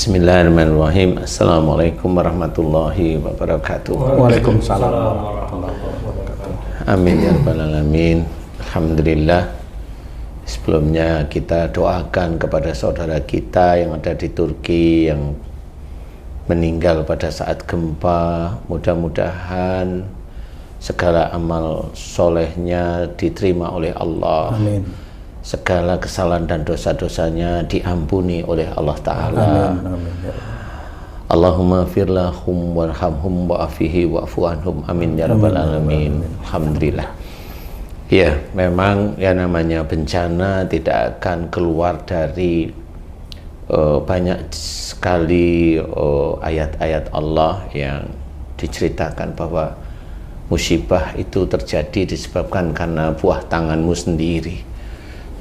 Bismillahirrahmanirrahim. Assalamualaikum warahmatullahi wabarakatuh. Waalaikumsalam warahmatullahi wabarakatuh. Amin ya rabbal alamin. Alhamdulillah. Sebelumnya kita doakan kepada saudara kita yang ada di Turki yang meninggal pada saat gempa. Mudah-mudahan segala amal solehnya diterima oleh Allah. Amin. Segala kesalahan dan dosa-dosanya diampuni oleh Allah Ta'ala. Amin. Amin. Ya. Allahumma firlahum warhamhum wa'afihi wa'fu anhum. Amin ya rabbal alamin. Alhamdulillah. Ya, memang yang namanya bencana tidak akan keluar dari banyak sekali ayat-ayat Allah yang diceritakan bahwa musibah itu terjadi disebabkan karena buah tanganmu sendiri.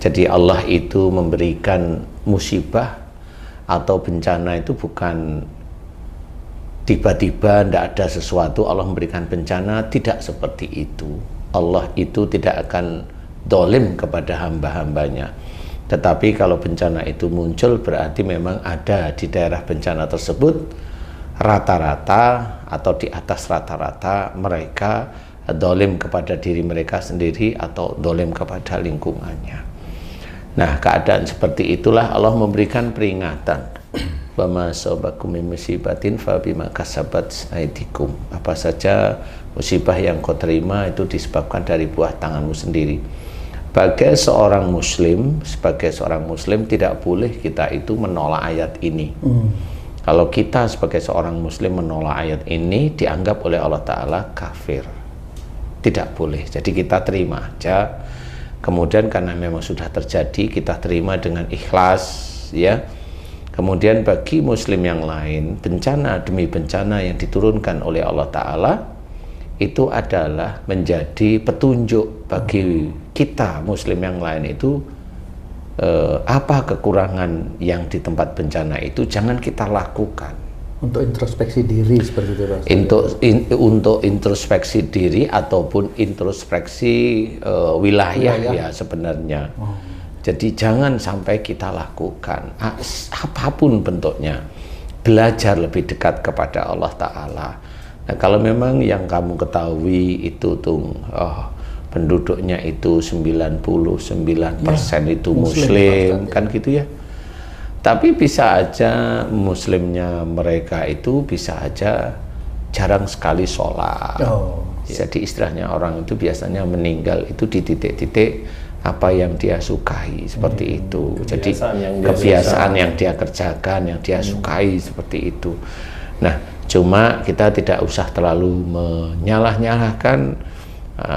Jadi Allah itu memberikan musibah atau bencana itu bukan tiba-tiba tidak ada sesuatu Allah memberikan bencana, tidak seperti itu. Allah itu tidak akan dolim kepada hamba-hambanya. Tetapi kalau bencana itu muncul berarti memang ada di daerah bencana tersebut rata-rata atau di atas rata-rata mereka dolim kepada diri mereka sendiri atau dolim kepada lingkungannya. Nah, keadaan seperti itulah Allah memberikan peringatan. Wa ma asabakum min musibatin fa bima kasabat aydikum. Apa saja musibah yang kau terima itu disebabkan dari buah tanganmu sendiri. Sebagai seorang muslim tidak boleh kita itu menolak ayat ini. Kalau kita sebagai seorang muslim menolak ayat ini dianggap oleh Allah Ta'ala kafir. Tidak boleh. Jadi kita terima aja. Kemudian karena memang sudah terjadi kita terima dengan ikhlas, ya. Kemudian bagi muslim yang lain, bencana demi bencana yang diturunkan oleh Allah Ta'ala itu adalah menjadi petunjuk bagi kita muslim yang lain itu apa kekurangan yang di tempat bencana itu jangan kita lakukan. Untuk introspeksi diri seperti itu, Pak. Untuk introspeksi diri ataupun introspeksi wilayah ya sebenarnya. Jadi jangan sampai kita lakukan apapun bentuknya, belajar lebih dekat kepada Allah Ta'ala. Nah, kalau memang yang kamu ketahui itu tuh penduduknya itu 99% itu muslim kan gitu ya. Tapi bisa aja muslimnya mereka itu bisa aja jarang sekali sholat. Jadi istilahnya orang itu biasanya meninggal itu di titik-titik apa yang dia sukai seperti itu. Jadi kebiasaan yang dia kerjakan, yang dia sukai seperti itu. Nah, cuma kita tidak usah terlalu menyalah-nyalahkan.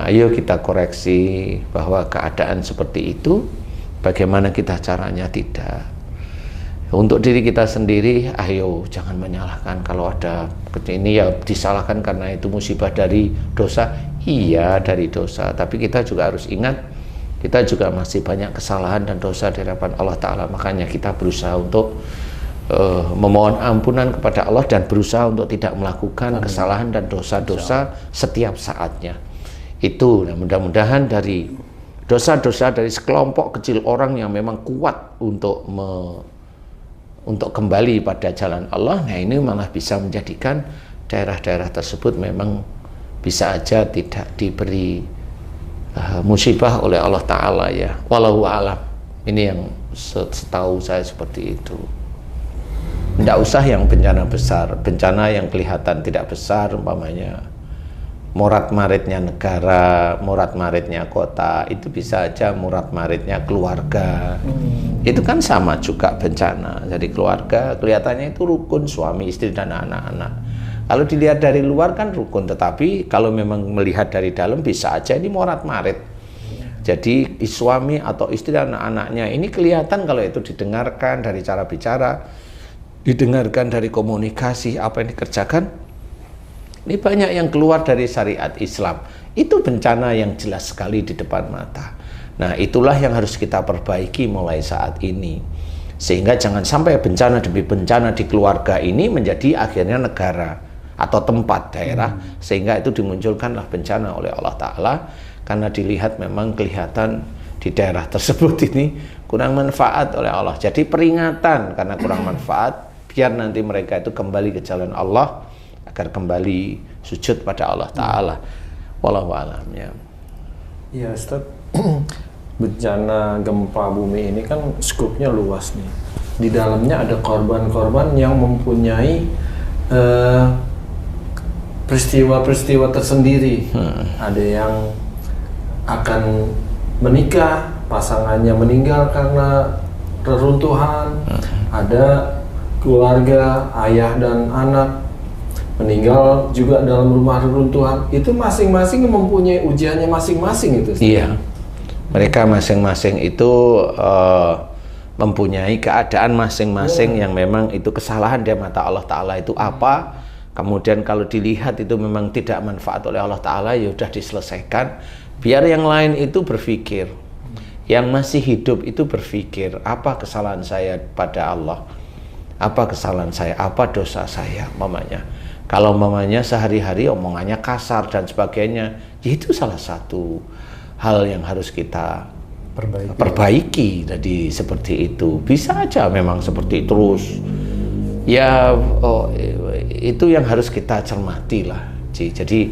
Ayo kita koreksi bahwa keadaan seperti itu, bagaimana kita caranya tidak. Untuk diri kita sendiri, ayo jangan menyalahkan kalau ada ini ya disalahkan karena itu musibah dari dosa. Iya dari dosa, tapi kita juga harus ingat kita juga masih banyak kesalahan dan dosa di hadapan Allah Ta'ala. Makanya kita berusaha untuk memohon ampunan kepada Allah dan berusaha untuk tidak melakukan kesalahan dan dosa-dosa setiap saatnya. Itu nah, mudah-mudahan dari dosa-dosa dari sekelompok kecil orang yang memang kuat untuk kembali pada jalan Allah, nah ini malah bisa menjadikan daerah-daerah tersebut memang bisa aja tidak diberi musibah oleh Allah Ta'ala ya. Wallahu a'lam. Ini yang setahu saya seperti itu. Tidak usah yang bencana besar, bencana yang kelihatan tidak besar, umpamanya morat-maritnya negara, morat-maritnya kota, itu bisa aja morat-maritnya keluarga. Itu kan sama juga bencana. Jadi keluarga kelihatannya itu rukun, suami, istri, dan anak-anak. Kalau dilihat dari luar kan rukun, tetapi kalau memang melihat dari dalam bisa aja ini morat-marit. Jadi suami atau istri dan anak-anaknya ini kelihatan kalau itu didengarkan dari cara bicara, didengarkan dari komunikasi, apa yang dikerjakan. Ini banyak yang keluar dari syariat Islam. Itu bencana yang jelas sekali di depan mata. Nah, itulah yang harus kita perbaiki mulai saat ini. Sehingga jangan sampai bencana demi bencana di keluarga ini menjadi akhirnya negara atau tempat daerah. Sehingga itu dimunculkanlah bencana oleh Allah Ta'ala. Karena dilihat memang kelihatan di daerah tersebut ini kurang manfaat oleh Allah. Jadi peringatan karena kurang manfaat biar nanti mereka itu kembali ke jalan Allah, agar kembali sujud pada Allah Ta'ala. Wallahu a'lam ya. Iya Ustaz, bencana gempa bumi ini kan skupnya luas nih. Di dalamnya ada korban-korban yang mempunyai peristiwa-peristiwa tersendiri. Ada yang akan menikah, pasangannya meninggal karena reruntuhan. Ada keluarga, ayah dan anak meninggal juga dalam rumah reruntuhan. Itu masing-masing mempunyai ujiannya masing-masing itu. Iya, mereka masing-masing itu mempunyai keadaan masing-masing yang memang itu kesalahan di mata Allah Ta'ala itu apa. Kemudian kalau dilihat itu memang tidak manfaat oleh Allah Ta'ala, ya udah diselesaikan. Biar yang lain itu berpikir, yang masih hidup itu berpikir, apa kesalahan saya pada Allah, apa kesalahan saya, apa dosa saya, mamanya. Kalau mamanya sehari-hari omongannya kasar dan sebagainya, ya itu salah satu hal yang harus kita perbaiki. Jadi seperti itu, bisa aja memang seperti terus. Ya itu yang harus kita cermati lah. Jadi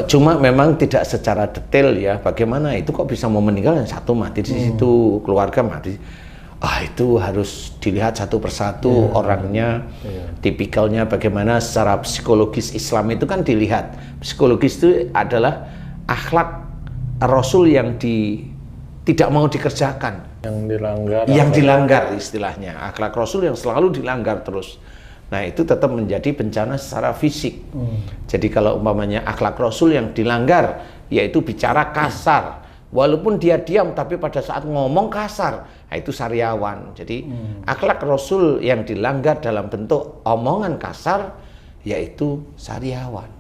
cuma memang tidak secara detail ya, bagaimana itu kok bisa mau meninggal dan satu mati di situ, keluarga mati. Itu harus dilihat satu persatu orangnya, tipikalnya bagaimana secara psikologis. Islam itu kan dilihat, psikologis itu adalah akhlak Rasul yang tidak mau dikerjakan, yang dilanggar istilahnya, akhlak Rasul yang selalu dilanggar terus. Nah itu tetap menjadi bencana secara fisik. Jadi kalau umpamanya akhlak Rasul yang dilanggar, yaitu bicara kasar, walaupun dia diam tapi pada saat ngomong kasar, nah itu sariawan. Jadi akhlak Rasul yang dilanggar dalam bentuk omongan kasar, yaitu sariawan.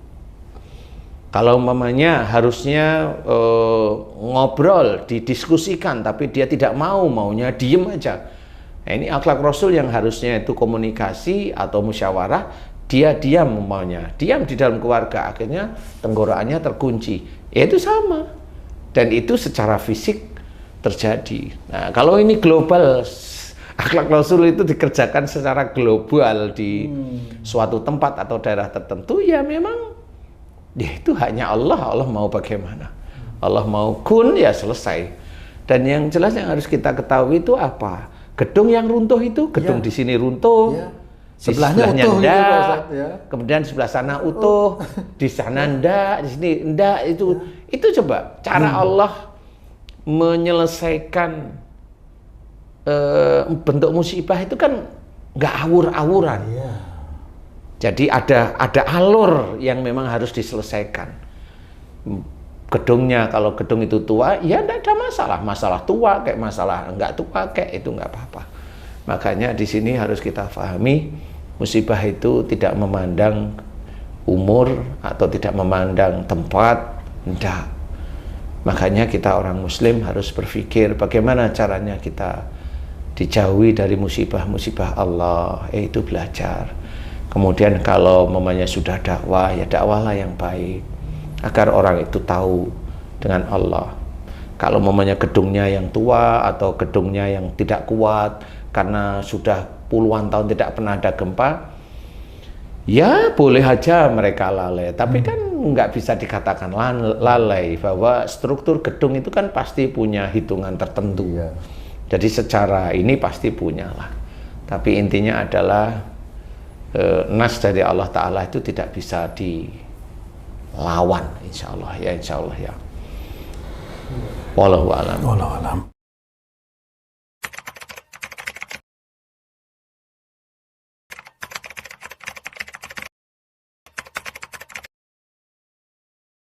Kalau umpamanya harusnya ngobrol, didiskusikan, tapi dia tidak mau, maunya diem aja. Nah, ini akhlak Rasul yang harusnya itu komunikasi atau musyawarah, dia diam umpamanya, diam di dalam keluarga, akhirnya tenggorokannya terkunci. Ya itu sama. Dan itu secara fisik terjadi. Nah, kalau ini global, akhlak Rasul itu dikerjakan secara global di suatu tempat atau daerah tertentu, ya memang ya itu hanya Allah mau bagaimana. Allah mau kun, ya selesai. Dan yang jelas yang harus kita ketahui itu apa? Gedung yang runtuh itu, gedung di sini runtuh, sebelahnya utuh, ndak, kemudian sebelah sana utuh, di sana ndak, di sini ndak, itu coba cara Allah menyelesaikan bentuk musibah itu kan nggak awur-awuran. Jadi ada alur yang memang harus diselesaikan. Gedungnya, kalau gedung itu tua, ya tidak ada masalah. Masalah tua kayak masalah enggak tua kayak itu enggak apa-apa. Makanya di sini harus kita pahami, musibah itu tidak memandang umur atau tidak memandang tempat, enggak. Makanya kita orang Muslim harus berpikir bagaimana caranya kita dijauhi dari musibah-musibah Allah, yaitu belajar. Kemudian kalau mamanya sudah dakwah, ya dakwahlah yang baik agar orang itu tahu dengan Allah. Kalau mamanya gedungnya yang tua atau gedungnya yang tidak kuat karena sudah puluhan tahun tidak pernah ada gempa, ya boleh aja mereka lalai. Tapi kan nggak bisa dikatakan lalai, bahwa struktur gedung itu kan pasti punya hitungan tertentu. Jadi secara ini pasti punya lah. Tapi intinya adalah nas dari Allah Ta'ala itu tidak bisa dilawan, insya Allah ya. Wallahu a'lam.